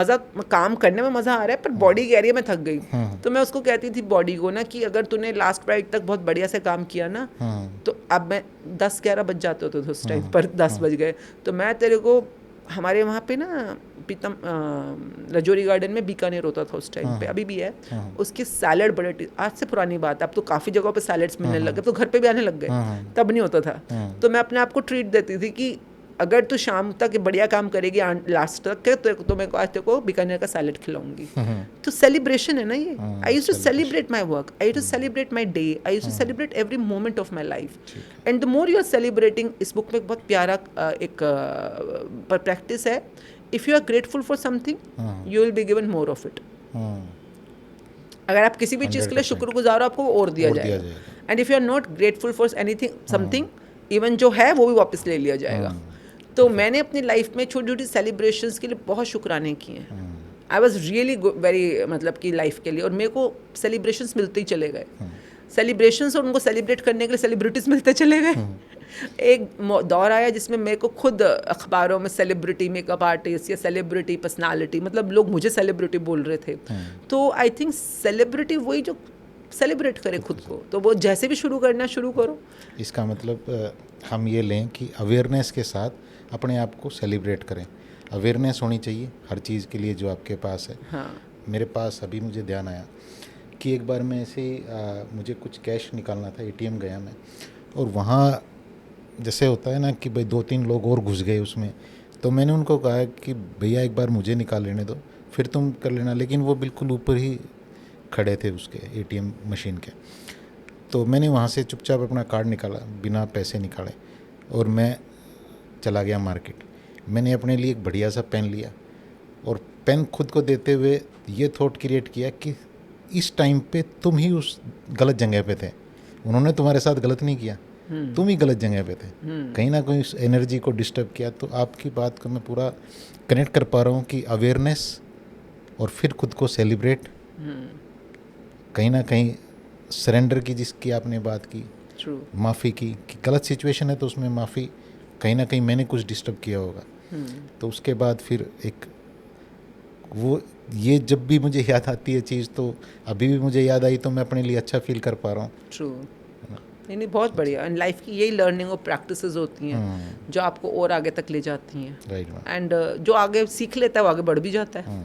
मज़ा, काम करने में मज़ा आ रहा है पर बॉडी कह रही है मैं थक गई। तो मैं उसको कहती थी बॉडी को ना कि अगर तूने लास्ट फ्लाइट तक बहुत बढ़िया से काम किया ना, तो अब मैं 10-11 बज जाते होते थे उस टाइम पर, 10 बज गए, तो मैं तेरे को, हमारे वहाँ पे ना पीतम रजौरी गार्डन में बीकानेर होता था उस टाइम पे, अभी भी है, उसके सैलड बड़े, आज से पुरानी बात है, अब तो काफ़ी जगहों पे सैलड्स मिलने लग गए, तो घर पे भी आने लग गए, तब नहीं होता था। तो मैं अपने आप को ट्रीट देती थी कि अगर तू शाम तक बढ़िया काम करेगी लास्ट तक के, तो मैं आज तेरे को बीकानेर का सैलड खिलाऊंगी। तो सेलिब्रेशन है ना ये। I used to celebrate my work, I used to celebrate my day, I used to celebrate every moment of my life. And the more you are celebrating, इस बुक में एक बहुत प्यारा एक प्रैक्टिस है, if you are grateful for something you will be given more of it. अगर आप किसी भी चीज़ के लिए शुक्रगुजार हो, आपको और दिया जाएगा। And if you are not grateful for anything something, even जो है वो भी वापस ले लिया जाएगा। तो मैंने अपनी लाइफ में छोटी छोटी सेलिब्रेशंस के लिए बहुत शुक्राने किए हैं। आई वॉज रियली वेरी, मतलब कि लाइफ के लिए, और मेरे को सेलिब्रेशंस मिलते ही चले गए। सेलिब्रेशंस और उनको सेलिब्रेट करने के लिए सेलिब्रिटीज़ मिलते चले गए। एक दौर आया जिसमें मेरे को खुद अखबारों में सेलिब्रिटी मेकअप आर्टिस्ट या सेलिब्रिटी पर्सनालिटी, मतलब लोग मुझे सेलिब्रिटी बोल रहे थे। तो आई थिंक सेलिब्रिटी वही जो सेलिब्रेट करे खुद को, तो वो जैसे भी शुरू करना शुरू करो। इसका मतलब हम ये लें कि अवेयरनेस के साथ अपने आप को सेलिब्रेट करें। अवेयरनेस होनी चाहिए हर चीज़ के लिए जो आपके पास है। हाँ। मेरे पास अभी मुझे ध्यान आया कि एक बार मैं ऐसे ही मुझे कुछ कैश निकालना था, एटीएम गया मैं, और वहाँ जैसे होता है ना कि भाई 2-3 लोग और घुस गए उसमें, तो मैंने उनको कहा कि भैया एक बार मुझे निकाल लेने दो, फिर तुम कर लेना। लेकिन वो बिल्कुल ऊपर ही खड़े थे उसके एटीएम मशीन के। तो मैंने वहाँ से चुपचाप अपना कार्ड निकाला बिना पैसे निकाले, और मैं चला गया मार्केट। मैंने अपने लिए एक बढ़िया सा पेन लिया, और पेन खुद को देते हुए ये थॉट क्रिएट किया कि इस टाइम पे तुम ही उस गलत जगह पे थे, उन्होंने तुम्हारे साथ गलत नहीं किया, तुम ही गलत जगह पे थे, कहीं ना कहीं उस एनर्जी को डिस्टर्ब किया। तो आपकी बात को मैं पूरा कनेक्ट कर पा रहा हूँ कि अवेयरनेस और फिर खुद को सेलिब्रेट, कहीं ना कहीं सरेंडर की, जिसकी आपने बात की, माफ़ी की, कि गलत सिचुएशन है तो उसमें माफ़ी, कहीं ना कहीं मैंने कुछ डिस्टर्ब किया होगा। तो उसके बाद फिर एक वो, ये जब भी मुझे याद आती है चीज़, तो अभी भी मुझे याद आई, तो मैं अपने लिए अच्छा फील कर पा रहा हूँ। ट्रू, नहीं बहुत बढ़िया। एंड लाइफ की यही लर्निंग और प्रैक्टिसेस होती हैं जो आपको और आगे तक ले जाती हैं। राइट। एंड जो आगे सीख लेता है वो आगे बढ़ भी जाता है।